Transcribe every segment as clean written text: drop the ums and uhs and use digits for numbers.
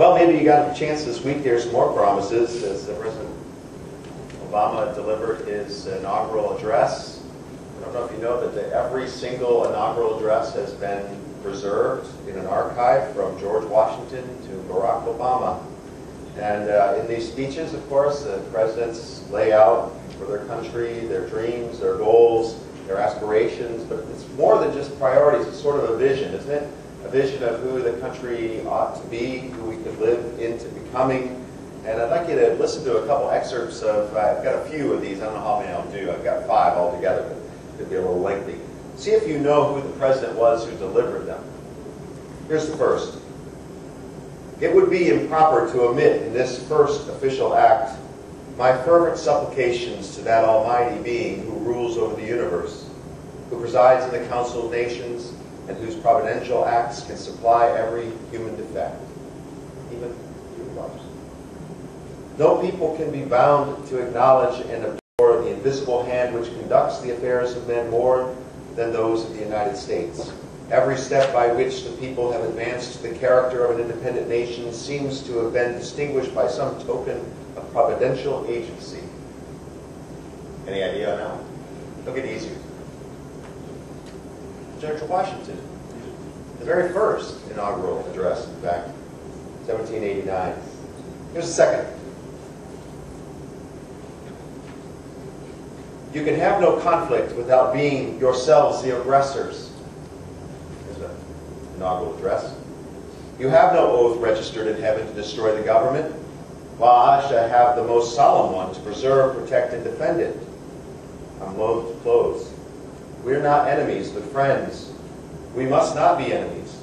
Well, maybe you got a chance this week to hear some more promises as President Obama delivered his inaugural address. I don't know if you know that every single inaugural address has been preserved in an archive from George Washington to Barack Obama. And in these speeches, of course, the presidents lay out for their country, their dreams, their goals, their aspirations, but it's more than just priorities. It's sort of a vision, isn't it? A vision of who the country ought to be, who we could live into becoming. And I'd like you to listen to a couple excerpts of, I've got a few of these, I don't know how many I'll do, I've got 5 altogether, but it could be a little lengthy. See if you know who the president was who delivered them. Here's the first. It would be improper to omit in this first official act my fervent supplications to that almighty being who rules over the universe, who presides in the council of nations, and whose providential acts can supply every human defect, even human lives. No people can be bound to acknowledge and adore the invisible hand which conducts the affairs of men more than those of the United States. Every step by which the people have advanced to the character of an independent nation seems to have been distinguished by some token of providential agency. Any idea now? Look at easier. George Washington, the very first inaugural address, in fact, 1789. Here's the second. You can have no conflict without being yourselves the aggressors. Here's an inaugural address. You have no oath registered in heaven to destroy the government, while I shall have the most solemn one to preserve, protect, and defend it. I'm loath to close. We are not enemies, but friends. We must not be enemies.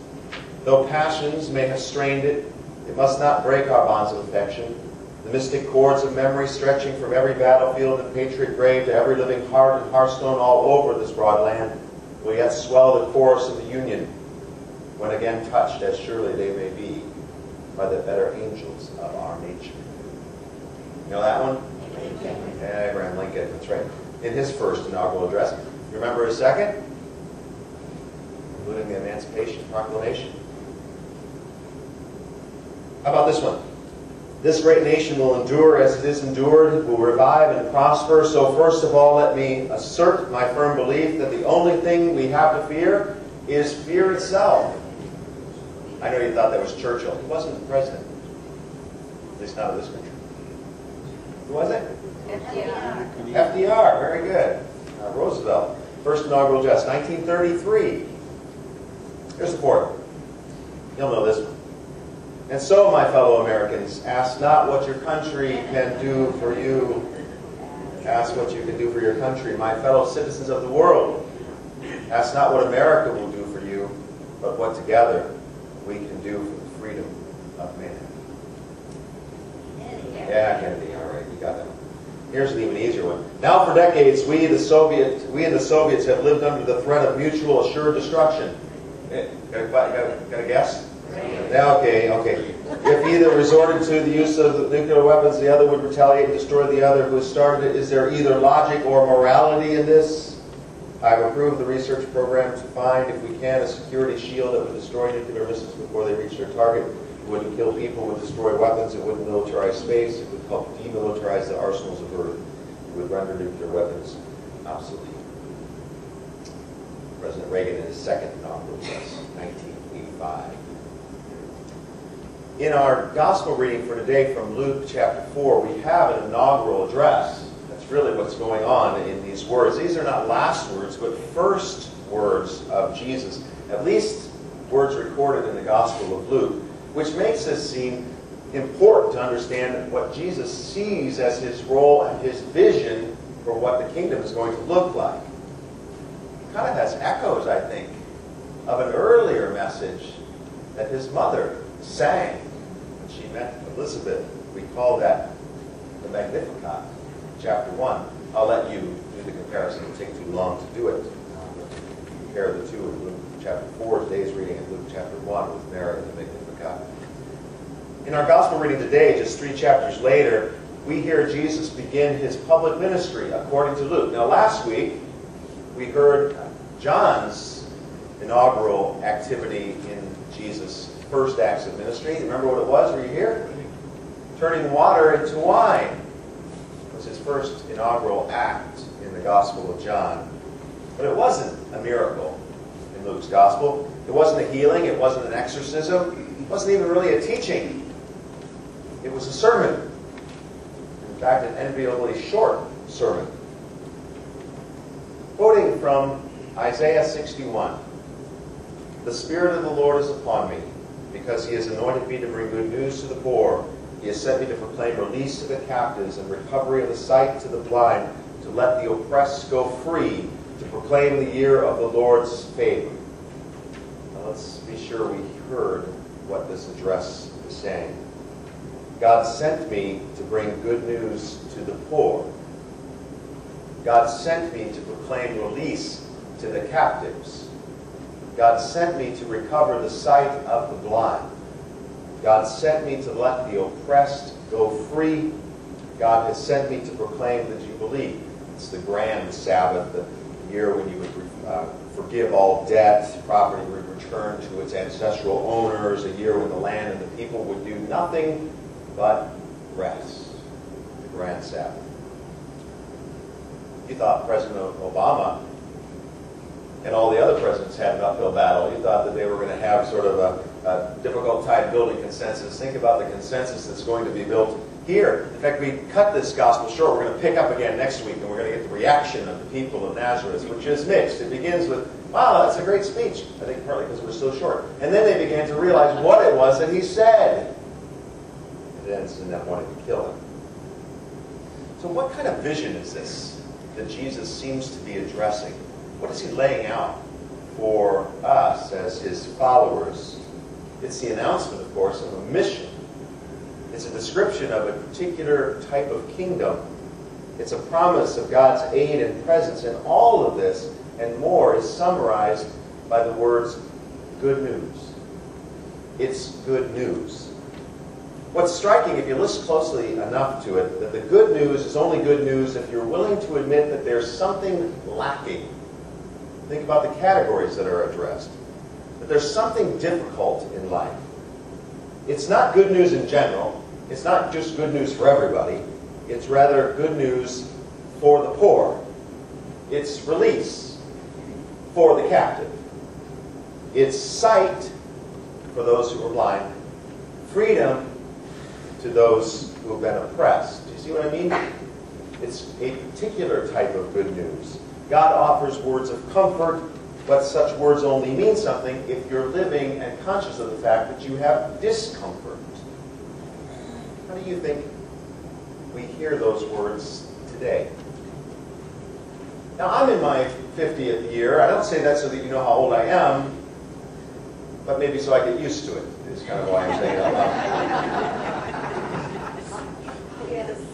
Though passions may have strained it, it must not break our bonds of affection. The mystic cords of memory stretching from every battlefield and patriot grave to every living heart and hearthstone all over this broad land will yet swell the chorus of the Union when again touched, as surely they may be, by the better angels of our nature. You know that one? Yeah, Abraham Lincoln, that's right. In his first inaugural address. You remember his second? Including the Emancipation Proclamation. How about this one? This great nation will endure as it is endured, will revive and prosper. So first of all, let me assert my firm belief that the only thing we have to fear is fear itself. I know you thought that was Churchill. He wasn't the president. At least not of this country. Who was it? FDR. FDR, very good. Roosevelt, first inaugural address, 1933. Here's the fourth. You'll know this one. And so, my fellow Americans, ask not what your country can do for you. Ask what you can do for your country. My fellow citizens of the world, ask not what America will do for you, but what together we can do for the freedom of man. Yeah, Kennedy, all right, you got that one. Here's an even easier one. Now for decades, we and the Soviets have lived under the threat of mutual assured destruction. Got a guess? Yeah, okay. If either resorted to the use of the nuclear weapons, the other would retaliate and destroy the other who started it. Is there either logic or morality in this? I've approved the research program to find, if we can, a security shield that would destroy nuclear missiles before they reach their target. It wouldn't kill people, it would destroy weapons, it wouldn't militarize space, it would help demilitarize the arsenals of Earth, it would render nuclear weapons obsolete. President Reagan in his second inaugural address, 1985. In our gospel reading for today from Luke chapter 4, we have an inaugural address. That's really what's going on in these words. These are not last words, but first words of Jesus. At least words recorded in the Gospel of Luke, which makes this seem important to understand what Jesus sees as his role and his vision for what the kingdom is going to look like. It kind of has echoes, I think, of an earlier message that his mother sang when she met Elizabeth. We call that the Magnificat, chapter 1. I'll let you do the comparison. It'll take too long to do it. Compare the two of Luke chapter 4, today's reading, and Luke chapter 1 with Mary and the Magnificat. In our gospel reading today, just 3 chapters later, we hear Jesus begin his public ministry according to Luke. Now last week, we heard John's inaugural activity in Jesus' first acts of ministry. Remember what it was? Were you here? Turning water into wine was his first inaugural act in the Gospel of John. But it wasn't a miracle in Luke's Gospel. It wasn't a healing. It wasn't an exorcism. It wasn't even really a teaching. It was a sermon. In fact, an enviably short sermon. Quoting from Isaiah 61, "The Spirit of the Lord is upon me, because he has anointed me to bring good news to the poor. He has sent me to proclaim release to the captives and recovery of the sight to the blind, to let the oppressed go free, to proclaim the year of the Lord's favor." Now let's be sure we heard what this address is saying. God sent me to bring good news to the poor. God sent me to proclaim release to the captives. God sent me to recover the sight of the blind. God sent me to let the oppressed go free. God has sent me to proclaim the Jubilee. It's the grand Sabbath, the year when you would forgive all debt, property would return to its ancestral owners, a year when the land and the people would do nothing but rest. The grand Sabbath. You thought President Obama and all the other presidents had an uphill battle. You thought that they were going to have sort of a difficult time building consensus. Think about the consensus that's going to be built here. In fact, we cut this gospel short. We're going to pick up again next week, and we're going to get the reaction of the people of Nazareth, which is mixed. It begins with, "Wow, that's a great speech." I think partly because it was so short. And then they began to realize what it was that he said. It ends in them wanting to kill him. So what kind of vision is this that Jesus seems to be addressing? What is he laying out for us as his followers? It's the announcement, of course, of a mission. It's a description of a particular type of kingdom. It's a promise of God's aid and presence. And all of this and more is summarized by the words, good news. It's good news. What's striking, if you listen closely enough to it, that the good news is only good news if you're willing to admit that there's something lacking. Think about the categories that are addressed. That there's something difficult in life. It's not good news in general. It's not just good news for everybody. It's rather good news for the poor. It's release for the captive. It's sight for those who are blind. Freedom to those who have been oppressed. Do you see what I mean? It's a particular type of good news. God offers words of comfort, but such words only mean something if you're living and conscious of the fact that you have discomfort. How do you think we hear those words today? Now, I'm in my 50th year. I don't say that so that you know how old I am, but maybe so I get used to it, is kind of why I'm saying it out loud.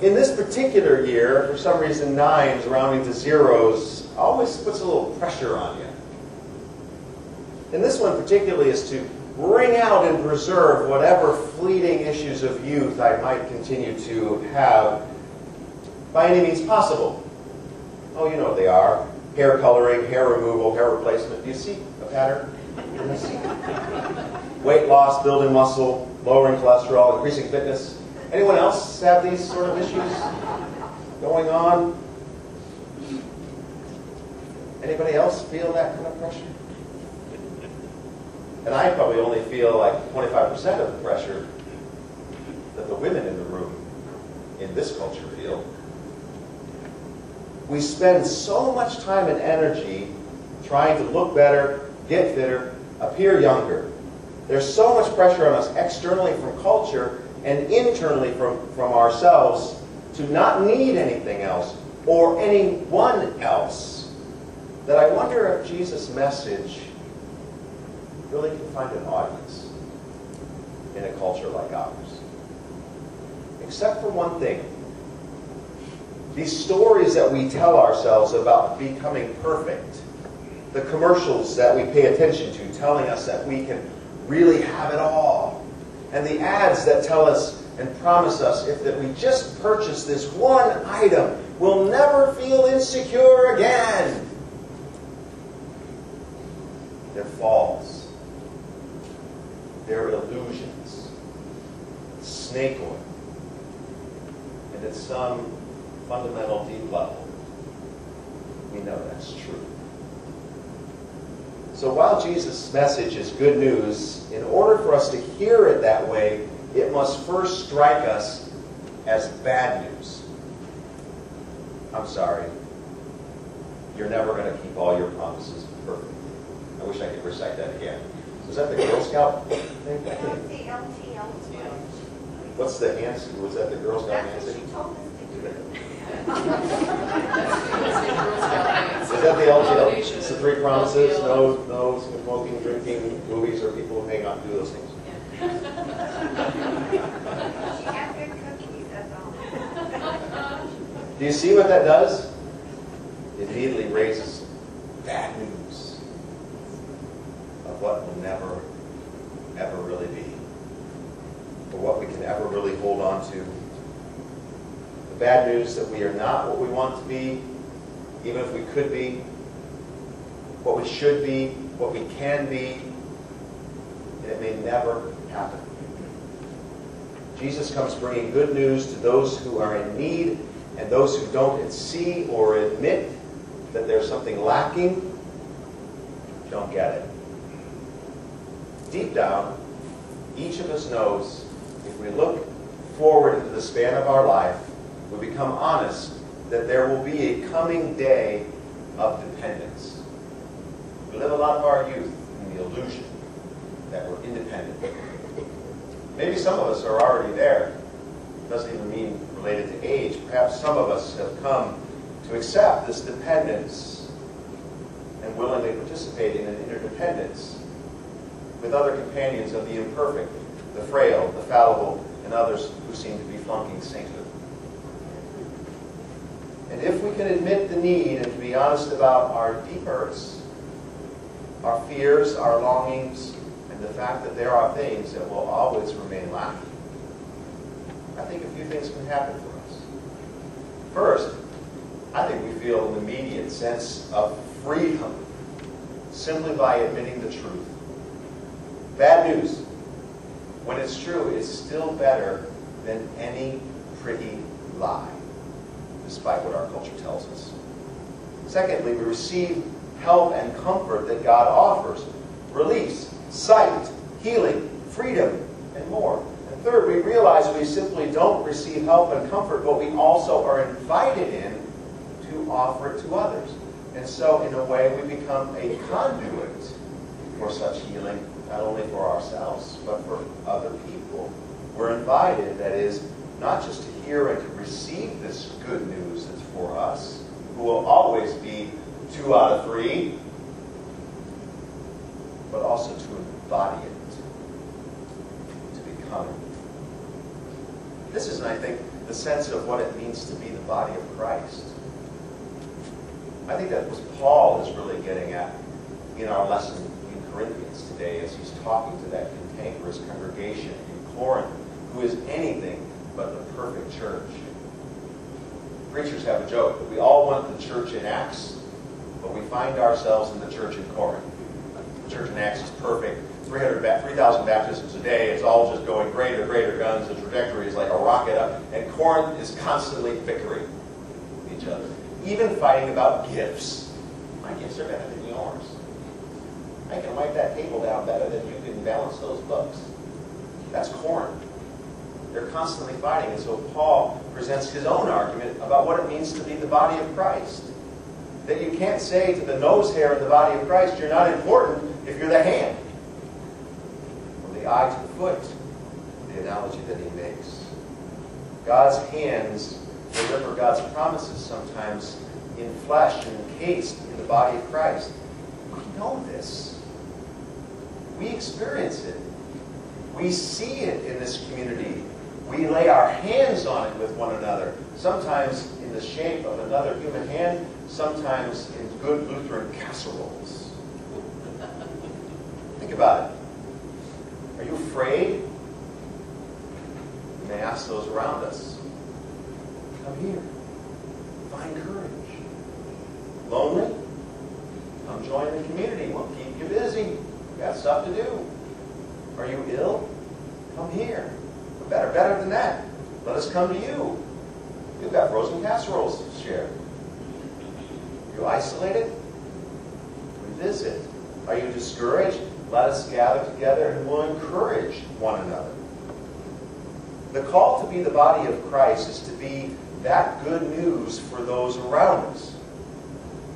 In this particular year, for some reason, 9s rounding to zeros always puts a little pressure on you. And this one particularly is to bring out and preserve whatever fleeting issues of youth I might continue to have by any means possible. Oh, you know what they are. Hair coloring, hair removal, hair replacement. Do you see a pattern in this? Weight loss, building muscle, lowering cholesterol, increasing fitness. Anyone else have these sort of issues going on? Anybody else feel that kind of pressure? And I probably only feel like 25% of the pressure that the women in the room in this culture feel. We spend so much time and energy trying to look better, get fitter, appear younger. There's so much pressure on us externally from culture and internally from ourselves to not need anything else or anyone else that I wonder if Jesus' message really can find an audience in a culture like ours. Except for one thing. These stories that we tell ourselves about becoming perfect, the commercials that we pay attention to telling us that we can really have it all, and the ads that tell us and promise us that we just purchase this one item, we'll never feel insecure again. They're false. They're illusions. Snake oil. And at some fundamental deep level, we know that's true. So while Jesus' message is good news, in order for us to hear it that way, it must first strike us as bad news. I'm sorry. You're never going to keep all your promises perfectly. I wish I could recite that again. Was that the Girl Scout thing? What's the hands? Was that the Girl Scout handshake? She told us to do it. Is that the LTL? It's the 3 promises? No smoking, drinking, movies, or people who hang out and do those things. She had good cookies, that's all. Do you see what that does? It immediately raises bad news of what will never, ever really be, or what we can ever really hold on to. The bad news that we are not what we want to be, even if we could be, what we should be, what we can be, and it may never happen. Jesus comes bringing good news to those who are in need, and those who don't see or admit that there's something lacking don't get it. Deep down, each of us knows if we look forward into the span of our life, we become honest that there will be a coming day of dependence. We live a lot of our youth in the illusion that we're independent. Maybe some of us are already there. It doesn't even mean related to age. Perhaps some of us have come to accept this dependence and willingly participate in an interdependence with other companions of the imperfect, the frail, the fallible, and others who seem to be flunking sainthood. And if we can admit the need and to be honest about our deep hurts, our fears, our longings, and the fact that there are things that will always remain lacking, I think a few things can happen for us. First, I think we feel an immediate sense of freedom simply by admitting the truth. Bad news. When it's true, it's still better than any pretty lie, despite what our culture tells us. Secondly, we receive help and comfort that God offers. Release, sight, healing, freedom, and more. And third, we realize we simply don't receive help and comfort, but we also are invited in to offer it to others. And so, in a way, we become a conduit for such healing, not only for ourselves, but for other people. We're invited, that is, not just to hear and to receive this good news that's for us, who will always be 2 out of 3, but also to embody it, to become it. This is, I think, the sense of what it means to be the body of Christ. I think that was Paul is really getting at in our lesson in Corinthians today as he's talking to that cantankerous congregation in Corinth who is anything but the perfect church. Preachers have a joke that we all want the church in Acts, but we find ourselves in the church in Corinth. The church in Acts is perfect. 3,000 baptisms a day. It's all just going greater, greater guns. The trajectory is like a rocket up. And Corinth is constantly bickering with each other. Even fighting about gifts. My gifts are better than yours. I can wipe that table down better than you can balance those books. That's Corinth. They're constantly fighting. And so Paul presents his own argument about what it means to be the body of Christ. That you can't say to the nose hair in the body of Christ, you're not important if you're the hand. Or the eye to the foot, the analogy that he makes. God's hands deliver God's promises sometimes in flesh and encased in the body of Christ. We know this. We experience it. We see it in this community. We lay our hands on it with one another, sometimes in the shape of another human hand, sometimes in good Lutheran casseroles. Think about it. Are you afraid? You may ask those around us. Come here. Find courage. Lonely? Come join the community. We'll keep you busy. got stuff to do. Are you ill? Come here. Or better than that. Let us come to you. You've got frozen casseroles to share. You isolated? We visit. Are you discouraged? Let us gather together and we'll encourage one another. The call to be the body of Christ is to be that good news for those around us.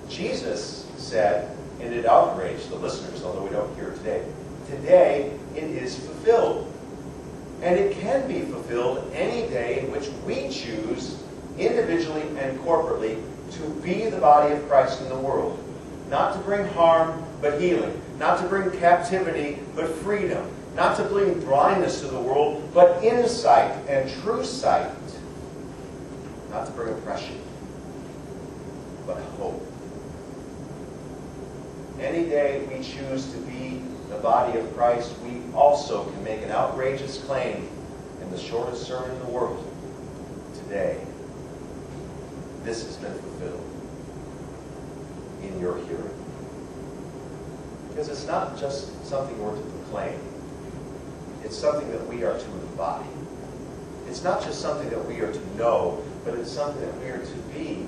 Jesus said, and it outraged the listeners, although we don't hear it today, today it is fulfilled. And it can be fulfilled any day in which we choose, individually and corporately, to be the body of Christ in the world. Not to bring harm, but healing. Not to bring captivity, but freedom. Not to bring blindness to the world, but insight and true sight. Not to bring oppression, but hope. Any day we choose to be the body of Christ, we also can make an outrageous claim in the shortest sermon in the world. Today, this has been fulfilled in your hearing. Because it's not just something we're to proclaim. It's something that we are to embody. It's not just something that we are to know, but it's something that we are to be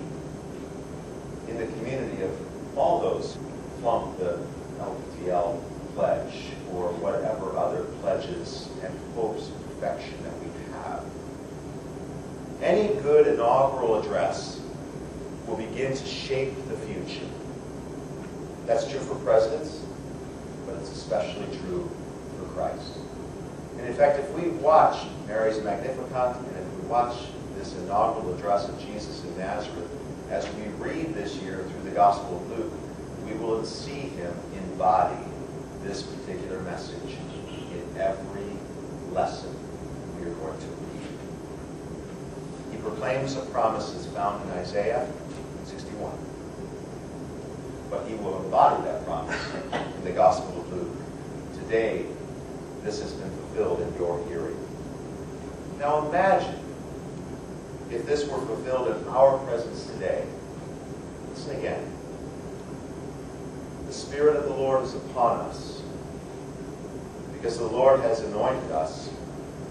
in the community of all those who flunk the LPTL pledge or whatever other pledges and hopes of perfection that we have. Any good inaugural address will begin to shape the future. That's true for presidents, but it's especially true for Christ. And in fact, if we watch Mary's Magnificat, and if we watch this inaugural address of Jesus in Nazareth, as we read this year through the Gospel of Luke, we will see him embody this particular message in every lesson we are going to read. He proclaims a promise that's found in Isaiah 61. But he will embody that promise in the Gospel of Luke. Today, this has been fulfilled in your hearing. Now imagine if this were fulfilled in our presence today. Listen again. The Spirit of the Lord is upon us because the Lord has anointed us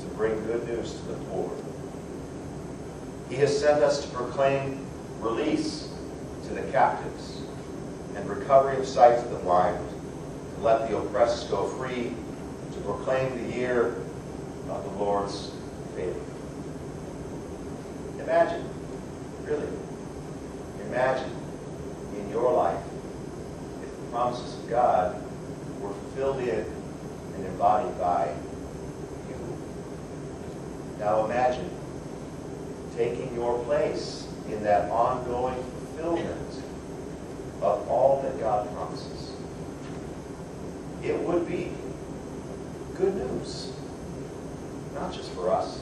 to bring good news to the poor. He has sent us to proclaim release to the captives and recovery of sight to the blind, to let the oppressed go free, to proclaim the year of the Lord's favor. Imagine, really, imagine in your life if the promises of God were fulfilled in and embodied by you. Now imagine taking your place in that ongoing fulfillment of all that God promises. It would be good news, not just for us,